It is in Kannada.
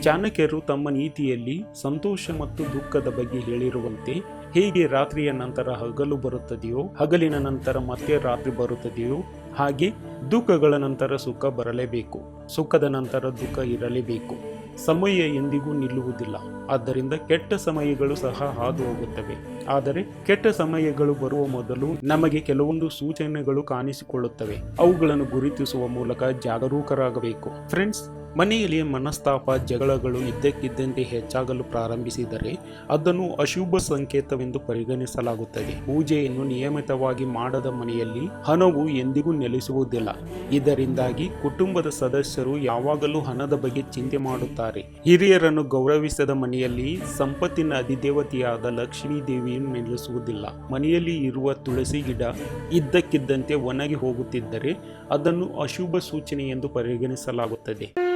ಚಾಣಕ್ಯರು ತಮ್ಮ ನೀತಿಯಲ್ಲಿ ಸಂತೋಷ ಮತ್ತು ದುಃಖದ ಬಗ್ಗೆ ಹೇಳಿರುವಂತೆ, ಹೇಗೆ ರಾತ್ರಿಯ ನಂತರ ಹಗಲು ಬರುತ್ತದೆಯೋ, ಹಗಲಿನ ನಂತರ ಮತ್ತೆ ರಾತ್ರಿ ಬರುತ್ತದೆಯೋ, ಹಾಗೆ ದುಃಖಗಳ ನಂತರ ಸುಖ ಬರಲೇಬೇಕು, ಸುಖದ ನಂತರ ದುಃಖ ಇರಲೇಬೇಕು. ಸಮಯ ಎಂದಿಗೂ ನಿಲ್ಲುವುದಿಲ್ಲ. ಆದ್ದರಿಂದ ಕೆಟ್ಟ ಸಮಯಗಳು ಸಹ ಹಾದು ಹೋಗುತ್ತವೆ. ಆದರೆ ಕೆಟ್ಟ ಸಮಯಗಳು ಬರುವ ಮೊದಲು ನಮಗೆ ಕೆಲವೊಂದು ಸೂಚನೆಗಳು ಕಾಣಿಸಿಕೊಳ್ಳುತ್ತವೆ. ಅವುಗಳನ್ನು ಗುರುತಿಸುವ ಮೂಲಕ ಜಾಗರೂಕರಾಗಬೇಕು. ಫ್ರೆಂಡ್ಸ್, ಮನೆಯಲ್ಲಿ ಮನಸ್ತಾಪ, ಜಗಳಗಳು ಇದ್ದಕ್ಕಿದ್ದಂತೆ ಹೆಚ್ಚಾಗಲು ಪ್ರಾರಂಭಿಸಿದರೆ ಅದನ್ನು ಅಶುಭ ಸಂಕೇತವೆಂದು ಪರಿಗಣಿಸಲಾಗುತ್ತದೆ. ಪೂಜೆಯನ್ನು ನಿಯಮಿತವಾಗಿ ಮಾಡದ ಮನೆಯಲ್ಲಿ ಹಣವು ಎಂದಿಗೂ ನೆಲೆಸುವುದಿಲ್ಲ. ಇದರಿಂದಾಗಿ ಕುಟುಂಬದ ಸದಸ್ಯರು ಯಾವಾಗಲೂ ಹಣದ ಬಗ್ಗೆ ಚಿಂತೆ ಮಾಡುತ್ತಾರೆ. ಹಿರಿಯರನ್ನು ಗೌರವಿಸದ ಮನೆಯಲ್ಲಿ ಸಂಪತ್ತಿನ ಅಧಿದೇವತೆಯಾದ ಲಕ್ಷ್ಮೀ ದೇವಿಯನ್ನು ನೆಲೆಸುವುದಿಲ್ಲ. ಮನೆಯಲ್ಲಿ ಇರುವ ತುಳಸಿ ಗಿಡ ಇದ್ದಕ್ಕಿದ್ದಂತೆ ಒಣಗಿ ಹೋಗುತ್ತಿದ್ದರೆ ಅದನ್ನು ಅಶುಭ ಸೂಚನೆ ಎಂದು ಪರಿಗಣಿಸಲಾಗುತ್ತದೆ.